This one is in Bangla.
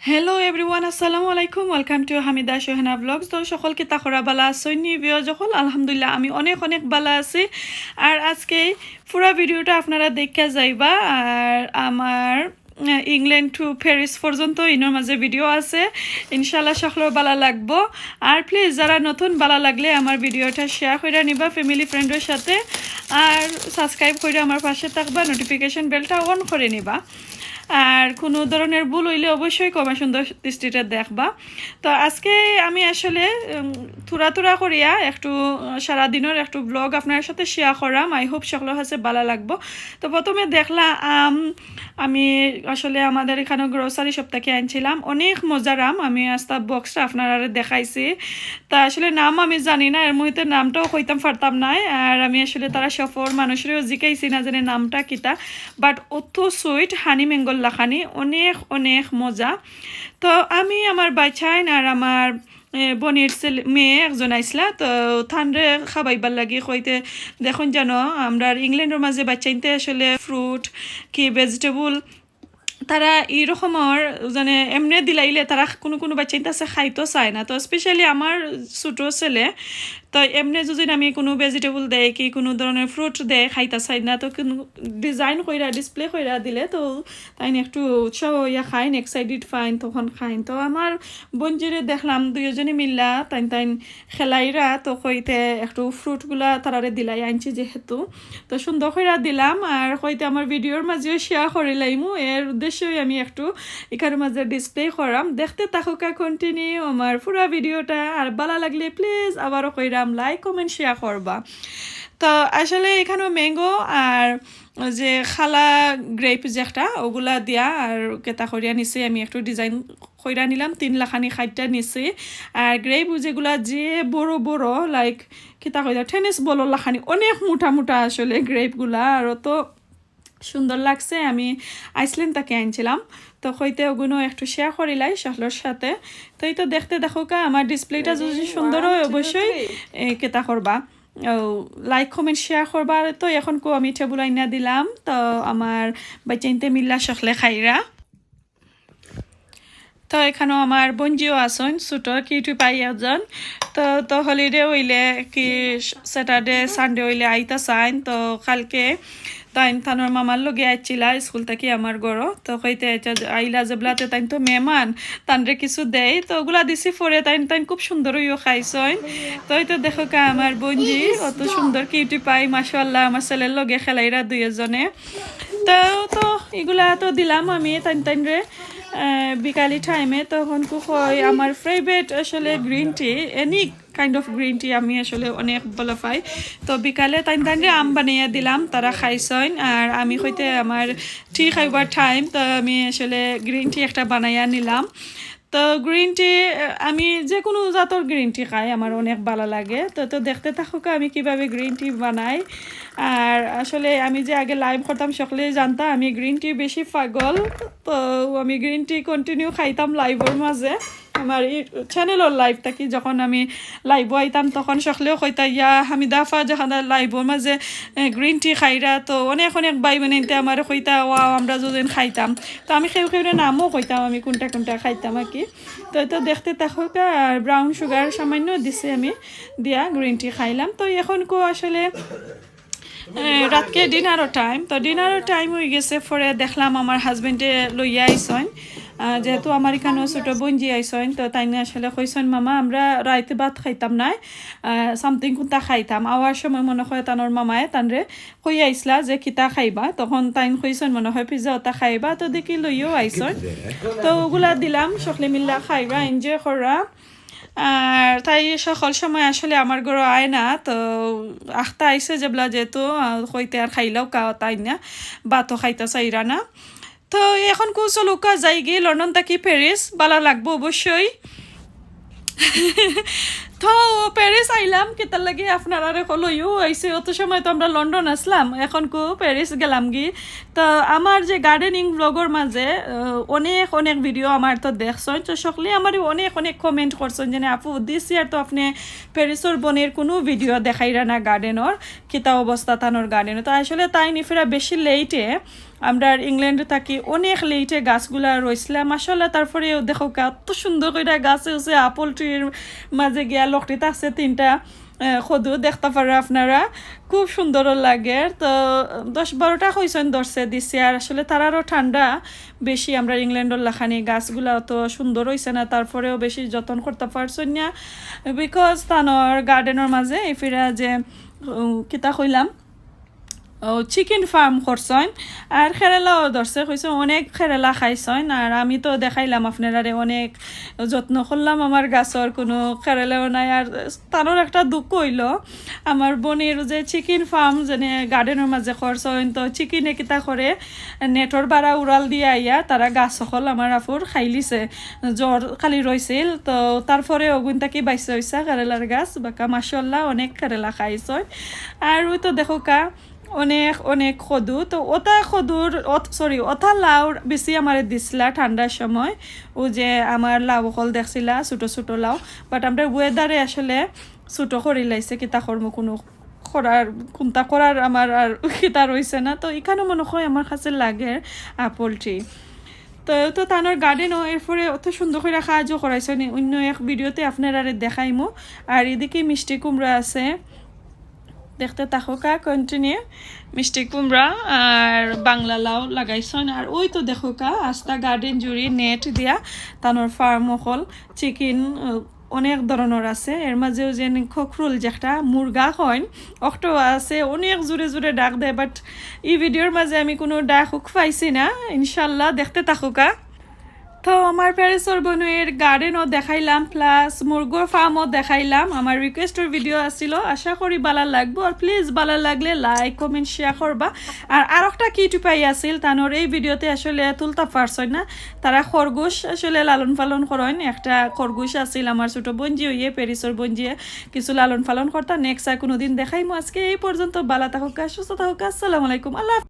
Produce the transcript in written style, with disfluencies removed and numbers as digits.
Hello everyone, assalamu alaikum. Welcome to Hamida Shuhena vlogs. তো সকল কি তাকরা বালা আছেন ভিউ যখন আলহামদুলিল্লাহ আমি অনেক অনেক বালা আছি আর আজকে পুরো ভিডিওটা আপনারা দেখে যাইবা আর আমার ইংল্যান্ড টু প্যারিস পর্যন্ত ইনোর মাঝে ভিডিও আছে ইনশাআল্লাহ সকলের ভালো লাগবো আর প্লিজ যারা নতুন ভালো লাগলে আমার ভিডিওটা শেয়ার করে নিবা ফ্যামিলি ফ্রেন্ডের সাথে আর সাবস্ক্রাইব করে আমার পাশে থাকবা নোটিফিকেশন বেলটা অন করে নিবা আর কোনো ধরনের ভুল হইলে অবশ্যই কমে সুন্দর দৃষ্টিতে দেখবা তো আজকে আমি আসলে থোড়া করিয়া একটু সারাদিনের একটু ব্লগ আপনার সাথে শেয়ার করাম আই হোপ সকলের কাছে ভালো লাগবো তো প্রথমে দেখলা আমি আসলে আমাদের এখানে গ্রোসারি শপ থেকে আনছিলাম অনেক মজার আম আমি আস্তা বক্সটা আপনারা দেখাইছি তা আসলে নাম আমি জানি না এর মুহূর্তে নামটাও কইতাম পারতাম না আর আমি আসলে তারা সফর মানুষেরও জিকাইছি না জানে নামটা কিতা বাট অত সুইট হানি ম্যাঙ্গো লাখানি অনেক অনেক মজা তো আমি আমার বাচ্চাইন আর আমার বনির মেয়ে একজন আইসলা তো থানরে খাবাইবার লাগি কইতে দেখুন জানো আমরা ইংল্যান্ডের মাঝে বাচ্চাইনতে আসলে ফ্রুট কি ভেজিটেবল তারা এইরকমের মানে এমনি দিলাইলে তারা কোনো বাচ্চাইনতে আছে খাইতো চায় না তো স্পেশালি আমার ছোটো ছেলে তো এমনি যদি আমি কোনো ভেজিটেবল দেয় কি কোনো ধরনের ফ্রুট দেয় খাইতে চাই না তো কোনো ডিজাইন কইরা ডিসপ্লে কইরা দিলে তো তাই একটু উৎসাহ হইয়া খাইন এক্সাইটেড ফাইন তখন খাইন তো আমার বঞ্জিরে দেখলাম দুইজনে মিল্লা তাই খেলাইরা তো কইতে একটু ফ্রুটগুলা তারারে দিলাই আনছি যেহেতু তো সুন্দর কইরা দিলাম আর কইতে আমার ভিডিওর মাঝেও শেয়ার করে লাইমু এর উদ্দেশ্যই আমি একটু এখানের মাঝে ডিসপ্লে করাম দেখতে থাকুকা কন্টিনিউ আমার পুরো ভিডিওটা আর ভালো লাগলে প্লিজ আবারও কইরা লাইক কমেন্ট শেয়ার করবা তো আসলে এখানেও ম্যাঙ্গো আর যে খালা গ্রেপ যেটা ওগুলা দিয়া আর কেতা করিয়া নিছি আমি একটু ডিজাইন কইরা নিলাম 3 লাখানি খাইটা নিছি আর গ্রেপ যেগুলা যে বড় বড় লাইক কেতা কইরা টেনিস বল লাখানি অনেক মোটা আসলে গ্রেপগুলা আর তো সুন্দর লাগছে আমি আইসল্যান্ড থেকে আনছিলাম তো হইতে ওগুলো একটু শেয়ার করিলাই সকলের সাথে তো এই তো দেখতে দেখো কা আমার ডিসপ্লেটা যদি সুন্দর হয় অবশ্যই কেতা করবা লাইক কমেন্ট শেয়ার করবা তো এখন আমি টেবুল আইনা দিলাম তো আমার বাচ্চাইনতে মিল্লা সকলে খাইরা তো এখানেও আমার বঞ্জিও আসন ছোটো কিউটি পাই একজন তো হলিডে হইলে কি স্যাটারডে সানডে হইলে আইতা চাইন তো কালকে তাইন থানোর মামার লগে আইছিলা স্কুল থেকে আমার গড়ো তো কইতে আইলা যেবলাতে তাইন তো মেহমান তানরে কিছু দেয় তো ওগুলা দিছি পরে তাইন খুব সুন্দর হইও খাইছইন তো এই তো দেখো কা আমার বঞ্জি অত সুন্দর কিউটি পাই মাশাআল্লাহ আমার ছেলের লগে খেলাইরা দুইজনে তো এগুলা তো দিলাম আমি তাইন রে বিকালি টাইমে তখন কই আমার ফেভারিট আসলে green tea any kind of green tea আমি আসলে অনেক ভালো পাই তো বিকালে তাইনরে আম বানিয়ে দিলাম তারা খাইছইন আর আমি কইতে আমার টি খাইবার টাইম তো আমি আসলে গ্রিন টি একটা বানাইয়া নিলাম তো গ্রিন টি আমি যে কোনো জাতর গ্রিন টি খাই আমার অনেক ভালো লাগে তো দেখতে থাকুক আমি কিভাবে গ্রিন টি বানাই আর আসলে আমি যে আগে লাইভ করতাম সকলে জানতাম আমি গ্রিন টি বেশি পাগল তো আমি গ্রিন টি কন্টিনিউ খাইতাম লাইভের মাঝে আমার এই চ্যানেলের লাইভ থাকি যখন আমি লাইভ আইতাম তখন সকলেও কইতা ইয়া হামিদা ফা যখন লাইভের মাঝে গ্রিন টি খাইরা তো অনেক বাই বানাইতে আমার কইতা ওয়াও আমরা যদিন খাইতাম তো আমি খেয়ে নামও কইতাম আমি কোনটা খাইতাম আর কি তো দেখতে থাকুক আর ব্রাউন সুগার সামান্য দিছে আমি দিয়া গ্রিন টি খাইলাম তো এখন আসলে রাতকে ডিনারের টাইম তো ডিনারের টাইম হয়ে গেছে পরে দেখলাম আমার হাজবেন্ডে লইয়া আইসন যেহেতু আমার এখানেও ছোটো বঞ্জি আইসন তো তাই আসলে কইসন মামা আমরা রাইতে ভাত খাইতাম না সামথিং কোনটা খাইতাম আওয়ার সময় মনে হয় তানোর মামায় তানরে কই আইসলা যে কিতা খাইবা তখন তাইন কইসন মনে হয় পিজ্জা ওটা খাইবা তো দেখি লইও আইসন তো ওগুলা দিলাম সকলে মিল্লা খাইবা এনজয় করা আর তাই সকল সময় আসলে আমার ঘরে আয় না তো আখতা আইসে যেবলা যেহেতু কইতে আর খাইলেও কাও তাই না ভাতও খাইতে চাইরা না তো এখন চলুকা যাই গিয়ে লন্ডন থাকি প্যারিস ভালো লাগবো অবশ্যই তো প্যারিস আইলাম কেতার লাগে আপনারা লইও আইসে অত সময় তো আমরা লন্ডন আসলাম এখন কো প্যারিস গেলাম গি তো আমার যে গার্ডেনিং ব্লগর মাঝে অনেক অনেক ভিডিও আমার তো দেখছেন তো সকলে আমার অনেক অনেক কমেন্ট করছেন যে আপু দিস ইয়ার তো আপনি প্যারিসর বনের কোনো ভিডিও দেখাইরা না গার্ডেনর কিতা অবস্থা তানোর গার্ডেনর তো আসলে তাই নিফেরা বেশি লেটে আমরা ইংল্যান্ডে থাকি অনেক লেটে গাছগুলা রয়েছিলাম আসলে তারপরে দেখো কত সুন্দর করে গাছে হচ্ছে আপল ট্রির মাঝে গিয়া লকটিতে আছে 3টা খদু দেখতে পারে আপনারা খুব সুন্দর লাগে তো 10-12টা হয়েছেন ধরছে দিছে আর আসলে তারারও ঠান্ডা বেশি আমরা ইংল্যান্ডের লাখানি গাছগুলা অত সুন্দর হয়েছে না তারপরেও বেশি যত্ন করতে পারছেন না বিকজ তানোর গার্ডেনের মাঝে এফিরা যে কিতা কইলাম চিকেন ফার্ম করছেন আর খেরেলাও ধরছে কইছে অনেক খেরেলা খাইছেন আর আমি তো দেখাইলাম আপনারা অনেক যত্ন করলাম আমার গাছর কোনো খেরেলাও নাই আর তারও একটা দুঃখ হইল আমার বোনের যে চিকেন ফার্ম যেন গার্ডেনের মাঝে করছেন তো চিকেনে কিতা করে নেটর বাড়া উড়াল দিয়ে আইয়া তারা গাছ সকল আমার আফুর খাইলিছে জ্বর খালি রয়েছিল তো তারপরে অগুন তাকি বাইসে হয়েছে খেরেলার গাছ বাকা মাসাল্লাহ অনেক খেরেলা খাইছেন আর ওই তো দেখো কা অনেক অনেক খদু তো ওটা খদুর ওটা লাউ বেশি আমার দিছিলা ঠান্ডার সময় ও যে আমার লাউ কল দেখছিলা ছোটো ছোটো লাউ বাট আমরা ওয়েদারে আসলে ছোটো করে লাইছে কিতা কর্ম কোনো কোনটা করার আমার আর কিতা রয়েছে না তো এখানে মনে হয় আমার কাছে লাগে আপল ট্রি তো তানোর গার্ডেনও এরপরে অত সুন্দর করে সাহায্য করাইছে অন্য এক ভিডিওতে আপনারা দেখাইমো আর এদিকে মিষ্টি কুমড়া আছে দেখতে থাকুকা কন্টিনিউ মিষ্টি কুমড়া আর বাংলা লাউ লাগাইছেন আর ওই তো দেখুকা আস্তা গার্ডেন জুড়ি নেট দিয়া তানোর ফার্ম হল চিকেন অনেক ধরনের আছে এর মাঝেও যে খখরুল যেটা মুরগা হয় অক্টো আছে অনেক জোরে জোরে ডাক দেয় বাট এই ভিডিওর মাঝে আমি কোনো ডাক পাইছি না ইনশাল্লাহ দেখতে থাকুকা তো আমার প্যারিসর বনুয়ের গার্ডেনও দেখাইলাম প্লাস মুরগোর ফার্মও দেখাইলাম আমার রিকোয়েস্টের ভিডিও আসছিল আশা করি ভালো লাগবো আর প্লিজ ভালো লাগলে লাইক কমেন্ট শেয়ার করবা আর একটা কি টুপাই আছিল তানোর এই ভিডিওতে আসলে তুলতে পারছই না তারা খরগোশ আসলে লালন পালন করেন একটা খরগোশ আছিল আমার ছোট বঞ্জি হইয়ে প্যারিসর বঞ্জিয়ে কিছু লালন পালন করতা নেক্সট আর কোনোদিন দেখাইমো আজকে এই পর্যন্ত ভালো থাকুক সুস্থ থাকুক আসসালামু আলাইকুম আল্লাহ